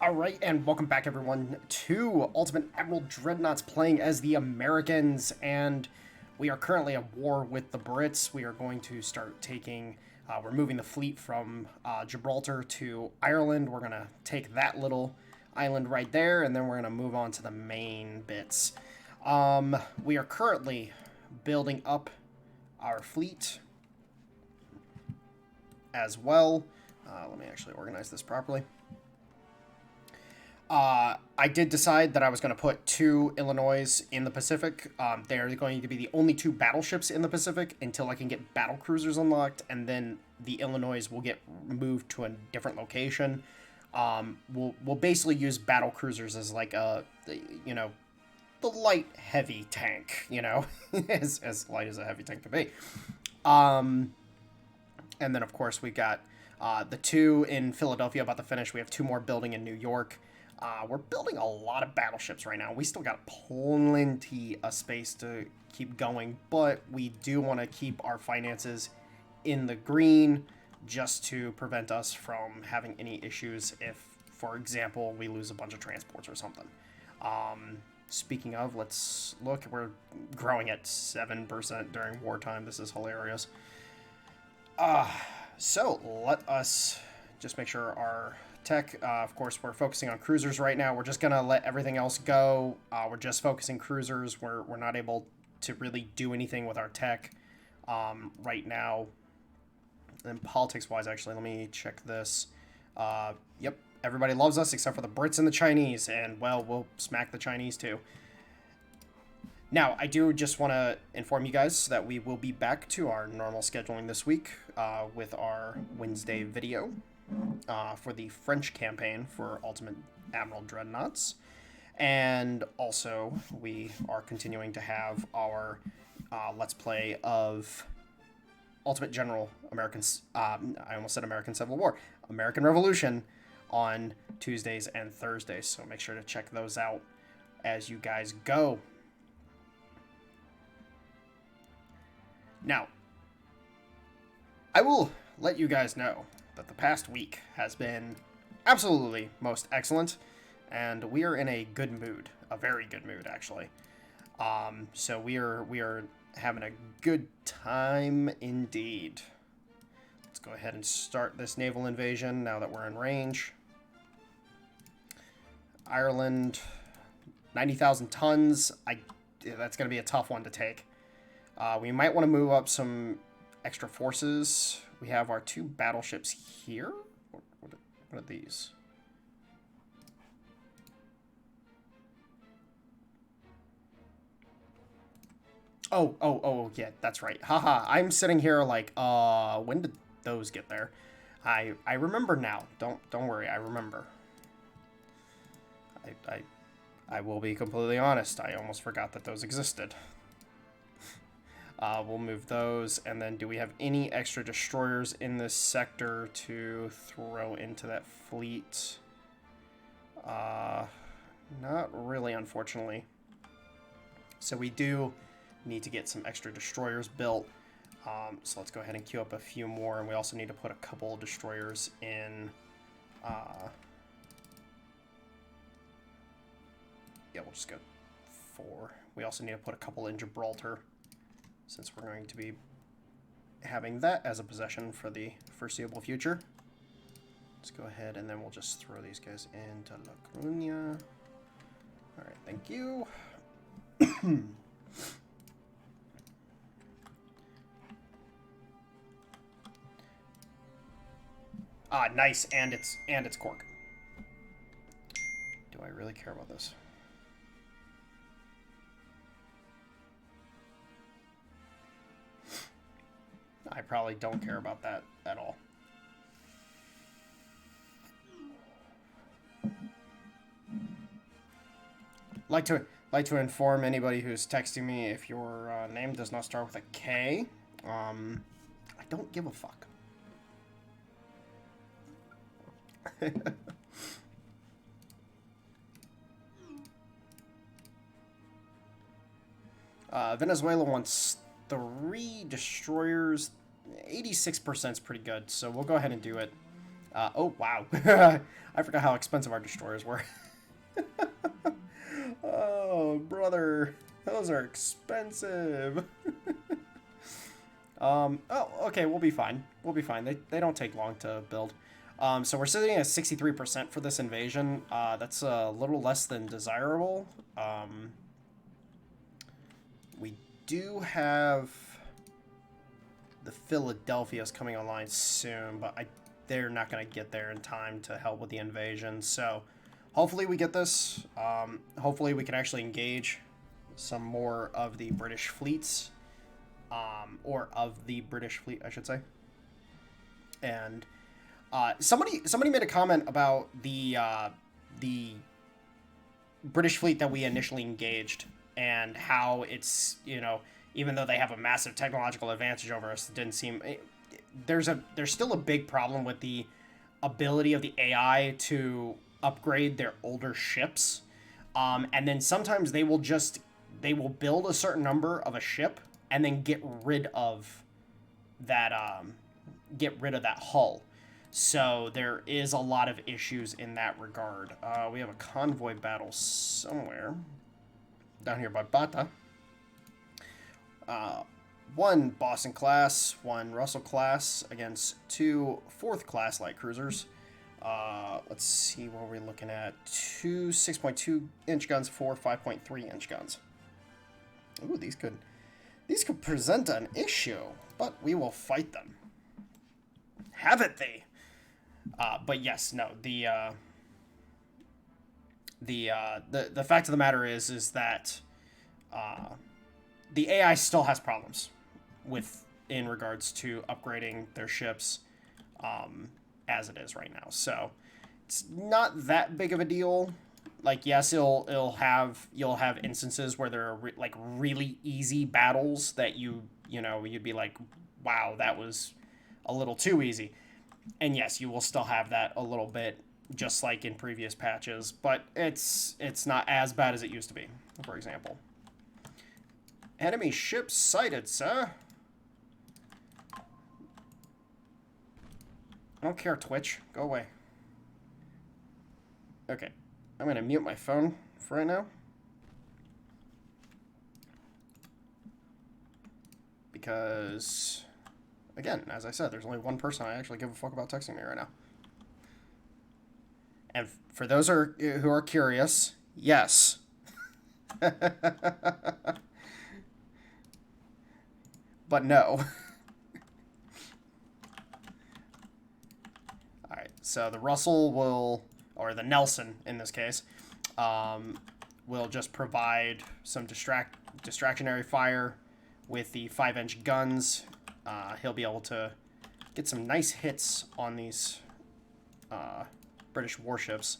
Alright, and welcome back everyone to Ultimate Admiral Dreadnoughts playing as the Americans, and we are currently at war with the Brits. We are going to start taking, we're moving the fleet from Gibraltar to Ireland. We're going to take that little island right there, and then we're going to move on to the main bits. We are currently building up our fleet as well. Let me actually organize this properly. I did decide that I was going to put 2 Illinois in the Pacific. They're going to be the only 2 battleships in the Pacific until I can get battle cruisers unlocked, and then the Illinois will get moved to a different location. We'll basically use battle cruisers as like the light heavy tank, as light as a heavy tank can be. And then of course we got the 2 in Philadelphia about to finish. We have 2 more building in New York. We're building a lot of battleships right now. We still got plenty of space to keep going, but we do want to keep our finances in the green just to prevent us from having any issues if, for example, we lose a bunch of transports or something. Speaking of, let's look. We're growing at 7% during wartime. This is hilarious. So let us just make sure our tech, of course, we're focusing on cruisers right now. We're just going to let everything else go. We're just focusing cruisers. We're not able to really do anything with our tech right now. And politics-wise, actually, let me check this. Yep, everybody loves us except for the Brits and the Chinese. And, well, we'll smack the Chinese, too. Now, I do just want to inform you guys that we will be back to our normal scheduling this week with our Wednesday video. For the French campaign for Ultimate Admiral Dreadnoughts. And also, we are continuing to have our Let's Play of Ultimate General Americans. I almost said American Civil War. American Revolution on Tuesdays and Thursdays. So make sure to check those out as you guys go. Now, I will let you guys know that the past week has been absolutely most excellent, and we are in a good mood, a very good mood actually. So we are having a good time indeed. Let's go ahead and start this naval invasion now that we're in range. Ireland, 90,000 tons. That's going to be a tough one to take. We might want to move up some extra forces. We have our 2 battleships here. What are these? Oh, yeah, that's right. Haha, I'm sitting here like, when did those get there? I remember now. Don't worry, I remember. I will be completely honest. I almost forgot that those existed. We'll move those, and then do we have any extra destroyers in this sector to throw into that fleet? Not really, unfortunately. So we do need to get some extra destroyers built. So let's go ahead and queue up a few more, and we also need to put a couple of destroyers in... yeah, we'll just go 4. We also need to put a couple in Gibraltar, since we're going to be having that as a possession for the foreseeable future. Let's go ahead and then we'll just throw these guys into La Coruña. Alright, thank you. Nice, and it's Cork. Do I really care about this? I probably don't care about that at all. Like to inform anybody who's texting me, if your name does not start with a K, I don't give a fuck. Venezuela wants 3 destroyers. 86% is pretty good, so we'll go ahead and do it. Oh, wow. I forgot how expensive our destroyers were. Oh, brother. Those are expensive. Oh, okay, we'll be fine. We'll be fine. They don't take long to build. So we're sitting at 63% for this invasion. That's a little less than desirable. We do have the Philadelphia's coming online soon, but they're not going to get there in time to help with the invasion. So hopefully we get this. Hopefully we can actually engage some more of the British fleets, or of the British fleet, I should say. And somebody made a comment about the British fleet that we initially engaged, and how it's, you know, even though they have a massive technological advantage over us, it didn't seem there's still a big problem with the ability of the AI to upgrade their older ships, and then sometimes they will build a certain number of a ship and then get rid of that hull. So there is a lot of issues in that regard. We have a convoy battle somewhere down here by Bata. One Boston class, one Russell class against two 4th class light cruisers. Let's see what we're looking at. Two 6.2 inch guns, four 5.3 inch guns. Ooh, these could present an issue, but we will fight them. Have it thee. But yes, no, the fact of the matter is that the AI still has problems in regards to upgrading their ships, as it is right now. So it's not that big of a deal. Like, yes, you'll have instances where there are like really easy battles that you'd be like, wow, that was a little too easy. And yes, you will still have that a little bit, just like in previous patches, but it's not as bad as it used to be, for example. Enemy ship sighted, sir. I don't care, Twitch. Go away. Okay. I'm going to mute my phone for right now. Because, again, as I said, there's only one person I actually give a fuck about texting me right now. And for those who are curious, yes. But no. Alright, so the Russell will, or the Nelson in this case, will just provide some distractionary fire with the 5-inch guns. He'll be able to get some nice hits on these British warships.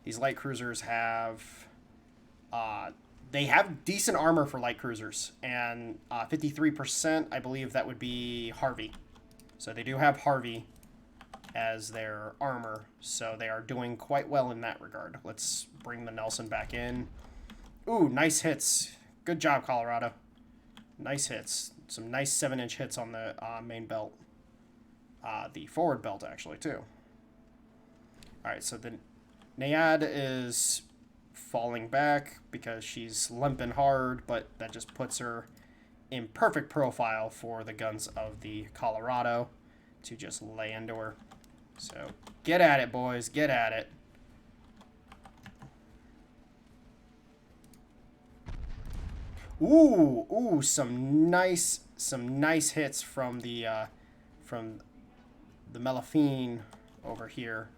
These light cruisers have they have decent armor for light cruisers, and 53%, I believe that would be Harvey. So they do have Harvey as their armor, so they are doing quite well in that regard. Let's bring the Nelson back in. Ooh, nice hits. Good job, Colorado. Nice hits. Some nice 7-inch hits on the main belt. The forward belt, actually, too. Alright, so the Naiad is falling back because she's limping hard, but that just puts her in perfect profile for the guns of the Colorado to just lay into her. So get at it, boys. Get at it. Ooh, some nice hits from the Melafine over here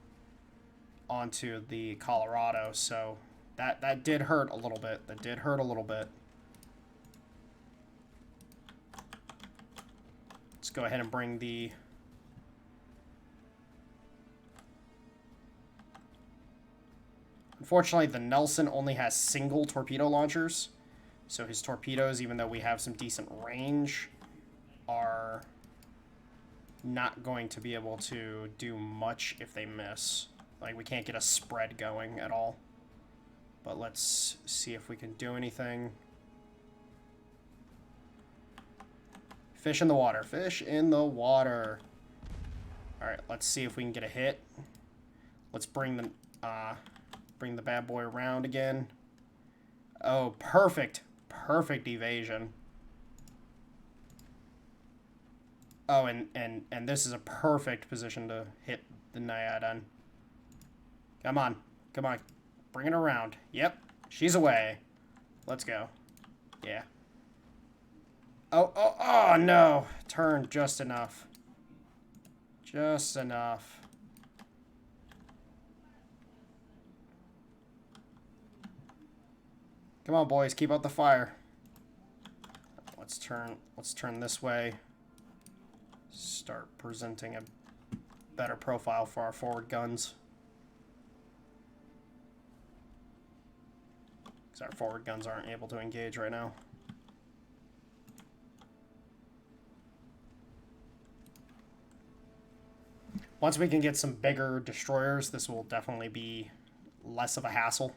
onto the Colorado. So that did hurt a little bit. That did hurt a little bit. Let's go ahead and bring the Unfortunately, the Nelson only has single torpedo launchers, so his torpedoes, even though we have some decent range, are not going to be able to do much if they miss. Like, we can't get a spread going at all. But let's see if we can do anything. Fish in the water. Fish in the water. Alright, let's see if we can get a hit. Let's bring the bad boy around again. Oh, perfect. Perfect evasion. Oh, and this is a perfect position to hit the Naiad on. Come on. Come on. Bring it around. Yep. She's away. Let's go. Yeah. Oh, no. Turn just enough. Just enough. Come on, boys. Keep up the fire. Let's turn this way. Start presenting a better profile for our forward guns. Because our forward guns aren't able to engage right now. Once we can get some bigger destroyers, this will definitely be less of a hassle.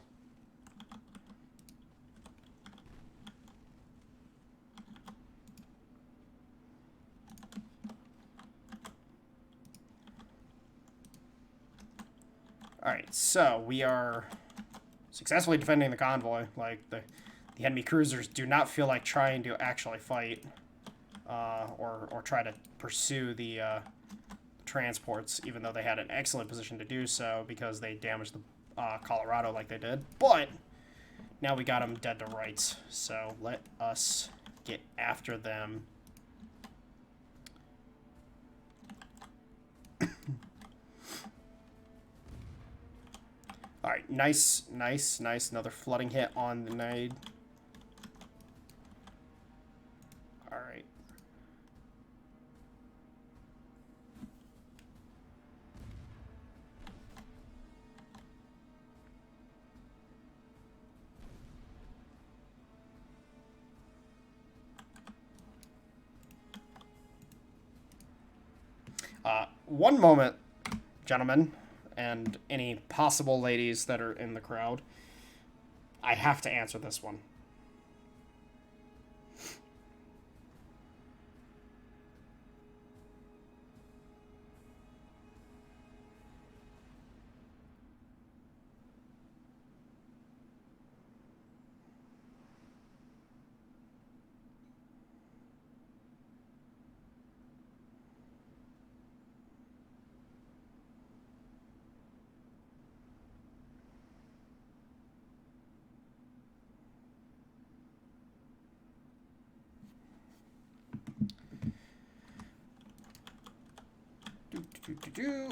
Alright, so we are successfully defending the convoy. Like, the enemy cruisers do not feel like trying to actually fight or try to pursue the transports, even though they had an excellent position to do so because they damaged the Colorado like they did. But now we got them dead to rights, so let us get after them. Alright, nice. Another flooding hit on the nade. Alright. One moment, gentlemen, and any possible ladies that are in the crowd. I have to answer this one.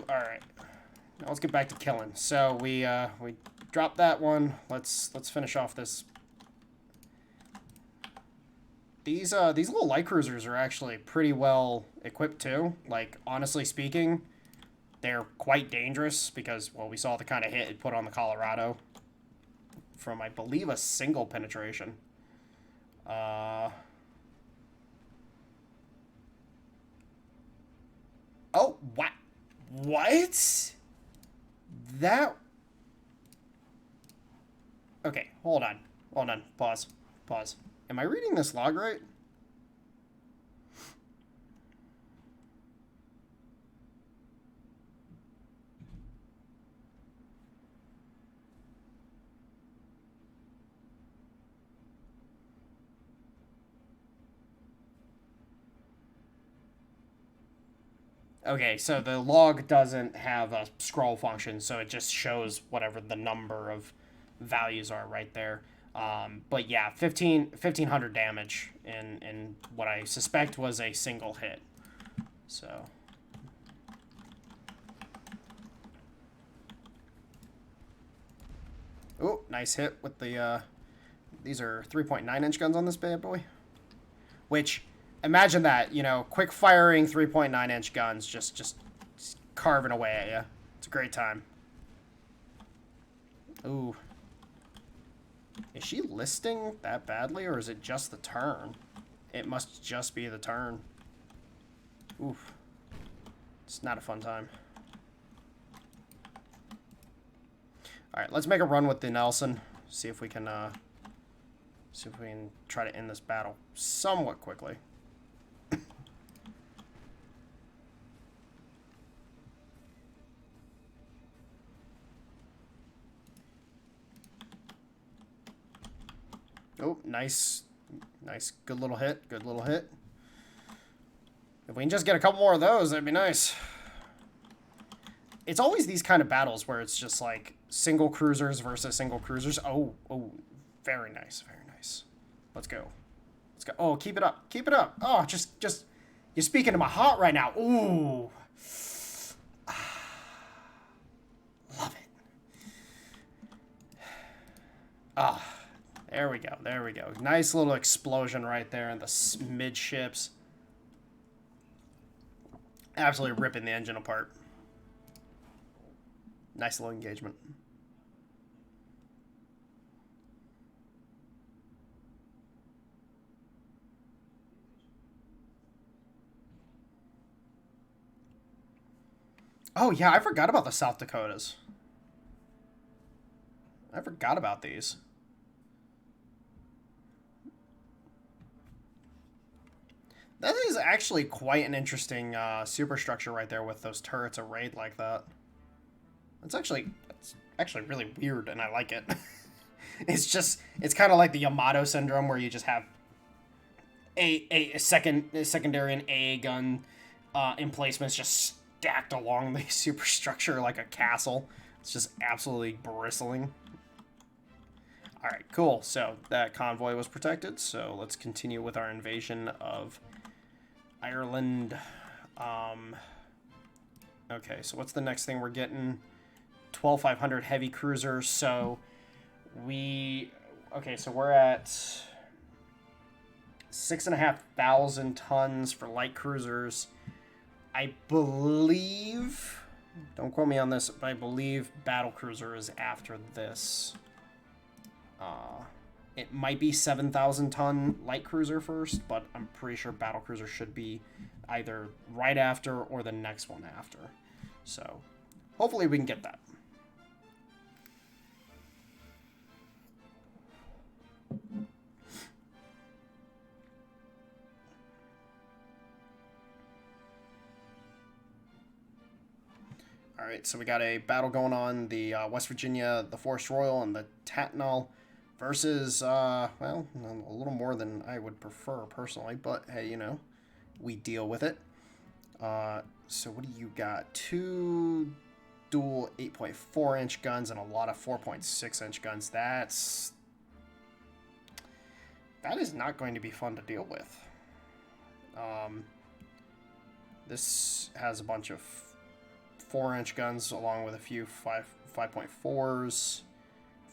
Alright. Now let's get back to killing. So we dropped that one. Let's finish off this. These little light cruisers are actually pretty well equipped too. Like, honestly speaking, they're quite dangerous because, well, we saw the kind of hit it put on the Colorado from, I believe, a single penetration. Oh, what? What? That... Okay, hold on. Hold on. Pause. Pause. Am I reading this log right? Okay, so the log doesn't have a scroll function, so it just shows whatever the number of values are right there. But yeah, 1,500 damage in what I suspect was a single hit. So... Oh, nice hit with the... these are 3.9-inch guns on this bad boy. Which... Imagine that, you know, quick firing 3.9-inch guns just carving away at you. It's a great time. Ooh. Is she listing that badly, or is it just the turn? It must just be the turn. Oof. It's not a fun time. Alright, let's make a run with the Nelson. See if we can try to end this battle somewhat quickly. Oh, nice. Nice. Good little hit. Good little hit. If we can just get a couple more of those, that'd be nice. It's always these kind of battles where it's just like single cruisers versus single cruisers. Oh, very nice, very nice. Let's go. Let's go. Oh, keep it up. Keep it up. Oh, just, you're speaking to my heart right now. Ooh. Love it. Ah, there we go. There we go. Nice little explosion right there in the midships. Absolutely ripping the engine apart. Nice little engagement. Oh, yeah, I forgot about the South Dakotas. I forgot about these. That is actually quite an interesting superstructure right there with those turrets arrayed like that. It's actually really weird, and I like it. It's kind of like the Yamato syndrome, where you just have a secondary and AA gun emplacements just stacked along the superstructure like a castle. It's just absolutely bristling. All right, cool. So that convoy was protected. So let's continue with our invasion of Ireland. Okay, so what's the next thing we're getting? 12,500 heavy cruisers. So so we're at 6,500 tons for light cruisers. I believe, don't quote me on this, but I believe battle cruiser is after this. It might be 7,000 ton light cruiser first, but I'm pretty sure battle cruiser should be either right after or the next one after. So hopefully we can get that. All right, so we got a battle going on, the West Virginia, the Forest Royal, and the Tatnall versus, well, a little more than I would prefer personally, but hey, you know, we deal with it. So what do you got? 2 dual 8.4 inch guns and a lot of 4.6 inch guns. That is not going to be fun to deal with. This has a bunch of 4-inch guns along with a few 5.4s,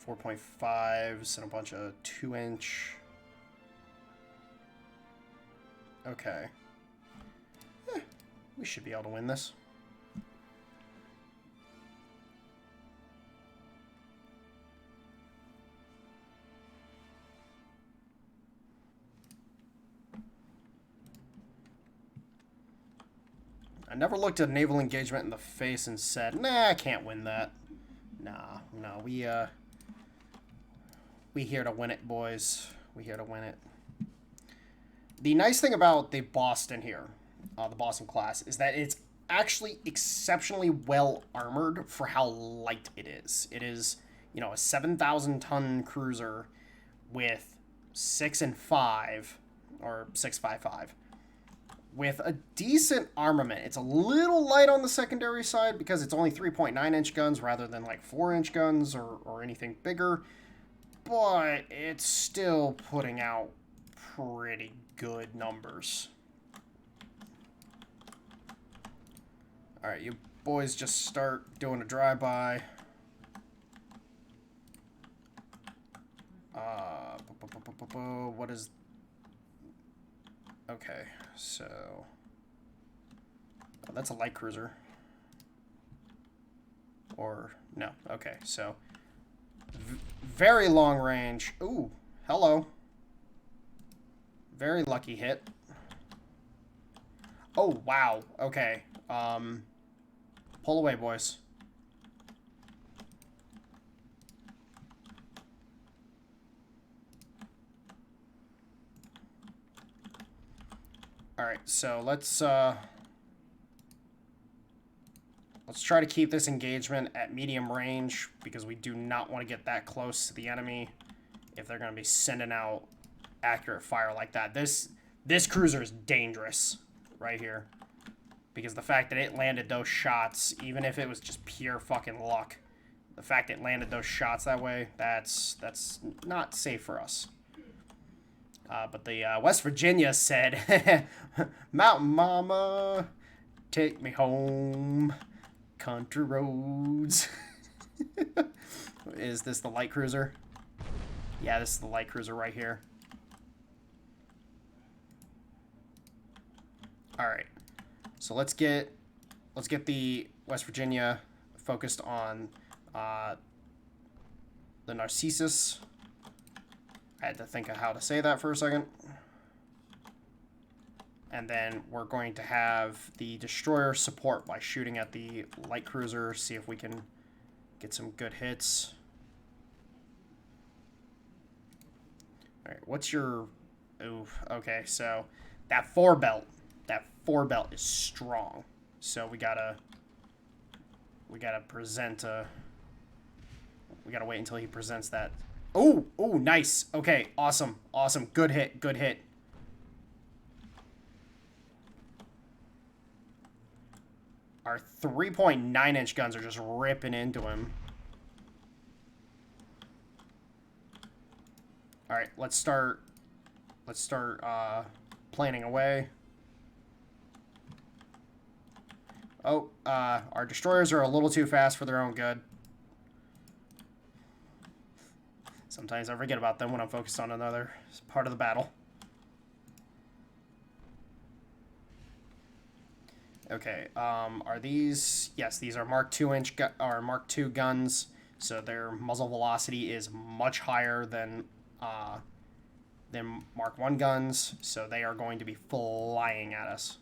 4.5s, and a bunch of 2-inch. Okay. We should be able to win this. I never looked at naval engagement in the face and said, nah, I can't win that. Nah, no, we here to win it, boys. We here to win it. The nice thing about the Boston here, the Boston class, is that it's actually exceptionally well armored for how light it is. It is, you know, a 7,000 ton cruiser with 6 and 5, or 6.55. With a decent armament. It's a little light on the secondary side because it's only 3.9 inch guns rather than like 4-inch guns or anything bigger. But it's still putting out pretty good numbers. Alright, you boys just start doing a drive-by. What is... Okay, so... Oh, that's a light cruiser. Or... No, okay, so... Very long range. Ooh, hello. Very lucky hit. Oh, wow, okay. Pull away, boys. Alright, so let's try to keep this engagement at medium range because we do not want to get that close to the enemy if they're going to be sending out accurate fire like that. This cruiser is dangerous right here. Because the fact that it landed those shots, even if it was just pure fucking luck, the fact it landed those shots that way, that's not safe for us. But the West Virginia said, Mountain Mama, take me home, country roads. Is this the light cruiser? Yeah, this is the light cruiser right here. Alright. So let's get the West Virginia focused on the Narcissus. I had to think of how to say that for a second. And then we're going to have the destroyer support by shooting at the light cruiser, see if we can get some good hits. Alright, what's your... Ooh, okay, so that four belt is strong. So we gotta present a... We gotta wait until he presents that. Oh, nice. Okay, awesome. Good hit. Our 3.9-inch guns are just ripping into him. All right, let's start planning away. Oh, our destroyers are a little too fast for their own good. Sometimes I forget about them when I'm focused on another part of the battle. Okay, are these... Yes, these are Mark II guns, so their muzzle velocity is much higher than Mark I guns, so they are going to be flying at us.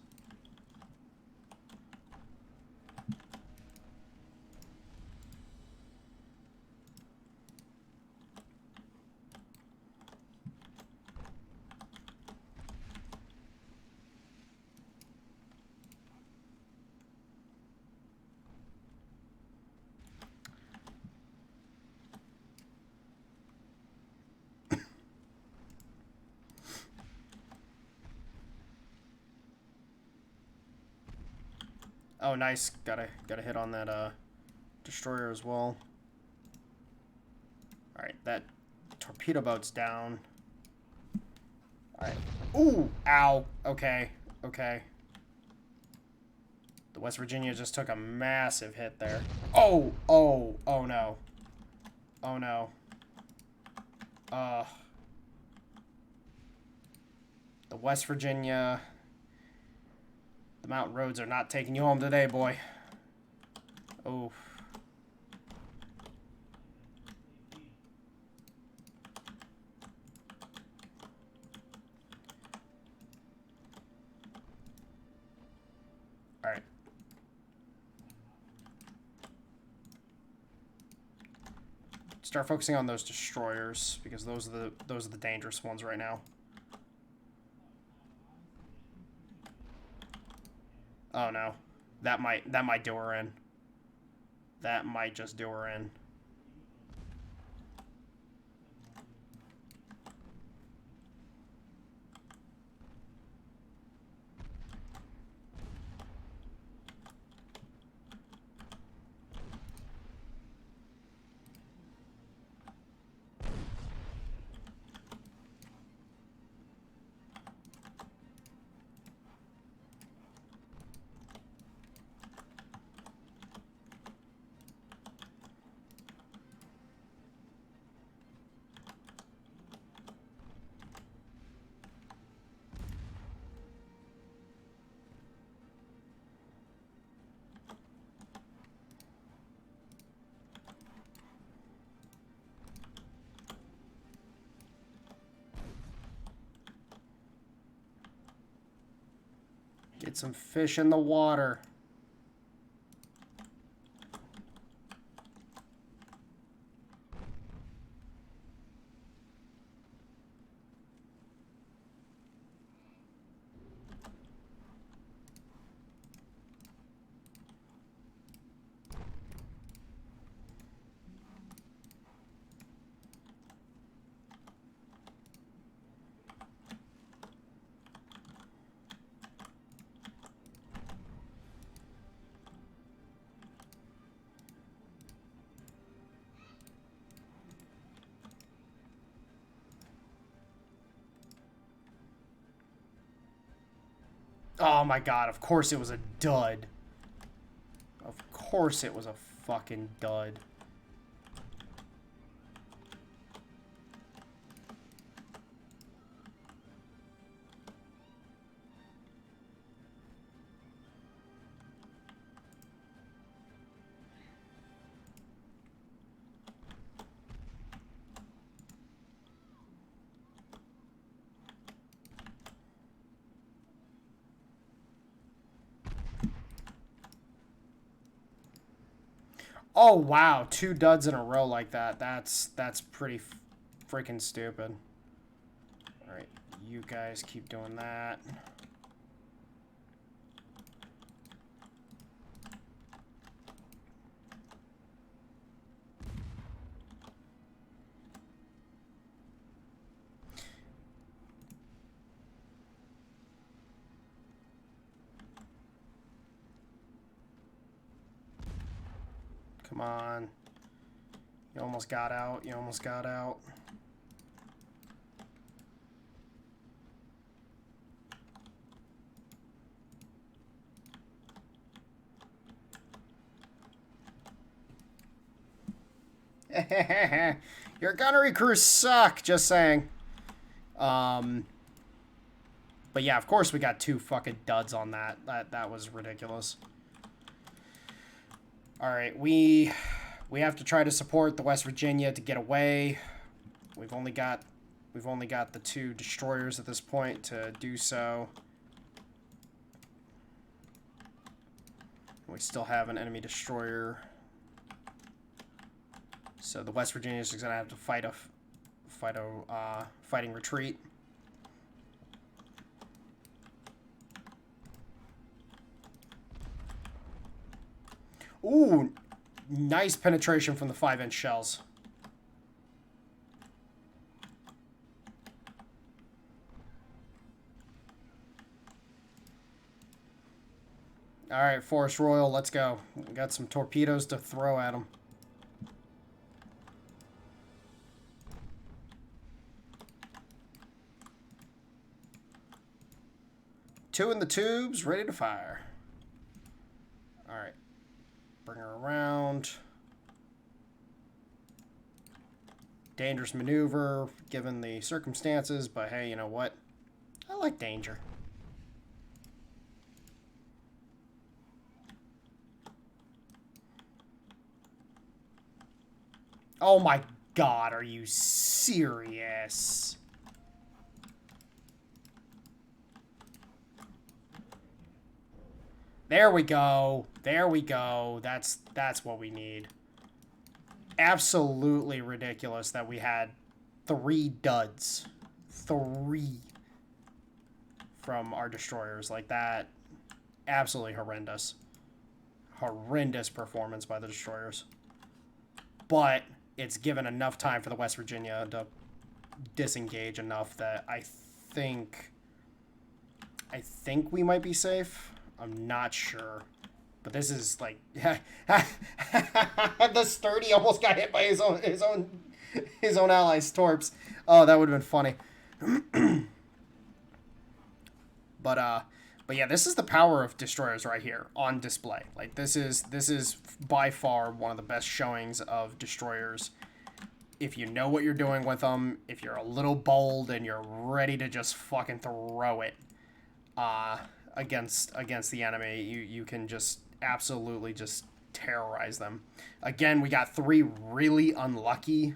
Oh, nice. Got a hit on that destroyer as well. All right, that torpedo boat's down. All right. Ooh, ow. Okay. The West Virginia just took a massive hit there. Oh no. The West Virginia... The mountain roads are not taking you home today, boy. Oh. All right. Start focusing on those destroyers because those are the dangerous ones right now. Oh no, that might do her in. That might just do her in. Get some fish in the water. Oh my god, of course it was a dud. Of course it was a fucking dud. Oh wow, 2 duds in a row like that. That's pretty freaking stupid. All right, you guys keep doing that. Come on. You almost got out. You almost got out. Your gunnery crews suck, just saying. But yeah, of course we got 2 fucking duds on that. That was ridiculous. All right, we have to try to support the West Virginia to get away. We've only got the 2 destroyers at this point to do so. We still have an enemy destroyer. So the West Virginia is going to have to fight a fighting retreat. Ooh, nice penetration from the 5-inch shells. All right, Forest Royal, let's go. We got some torpedoes to throw at them. Two in the tubes, ready to fire. All right, bring her around. Dangerous maneuver, given the circumstances, but hey, you know what? I like danger. Oh my god, are you serious? There we go. There we go. That's what we need. Absolutely ridiculous that we had 3 duds. 3 from our destroyers like that. Absolutely horrendous. Horrendous performance by the destroyers. But it's given enough time for the West Virginia to disengage enough that I think we might be safe. I'm not sure. But this is like the sturdy almost got hit by his own allies' torps. Oh, that would have been funny. But yeah, this is the power of destroyers right here on display. Like this is by far one of the best showings of destroyers. If you know what you're doing with them, if you're a little bold and you're ready to just fucking throw it against the enemy, you can just absolutely just terrorize them. Again, we got 3 really unlucky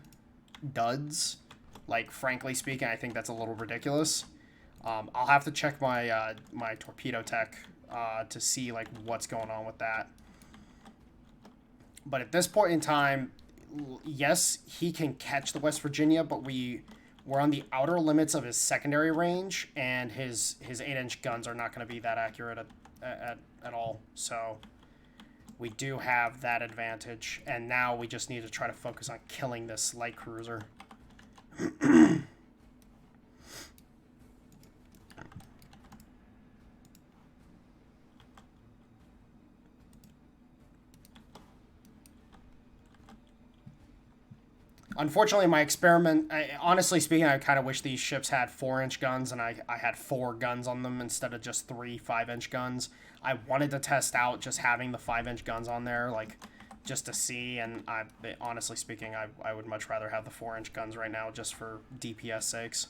duds. Like, frankly speaking, I think that's a little ridiculous. I'll have to check my my torpedo tech to see like what's going on with that. But at this point in time, yes, he can catch the West Virginia, but we're on the outer limits of his secondary range, and his 8-inch guns are not going to be that accurate at all. So we do have that advantage, and now we just need to try to focus on killing this light cruiser. Unfortunately, my experiment, honestly speaking, I kind of wish these ships had 4-inch guns and I had 4 guns on them instead of just 3 5-inch guns. I wanted to test out just having the 5-inch guns on there, like, just to see, and honestly speaking, I would much rather have the 4-inch guns right now just for DPS sakes.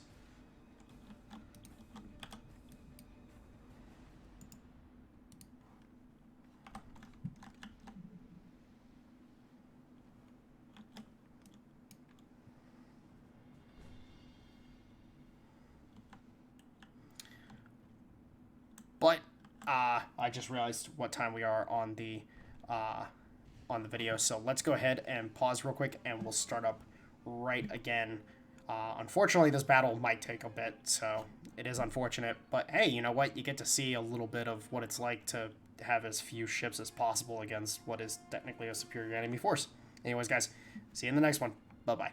But I just realized what time we are on the video, so let's go ahead and pause real quick, and we'll start up right again. Unfortunately, this battle might take a bit, so it is unfortunate. But hey, you know what? You get to see a little bit of what it's like to have as few ships as possible against what is technically a superior enemy force. Anyways, guys, see you in the next one. Bye-bye.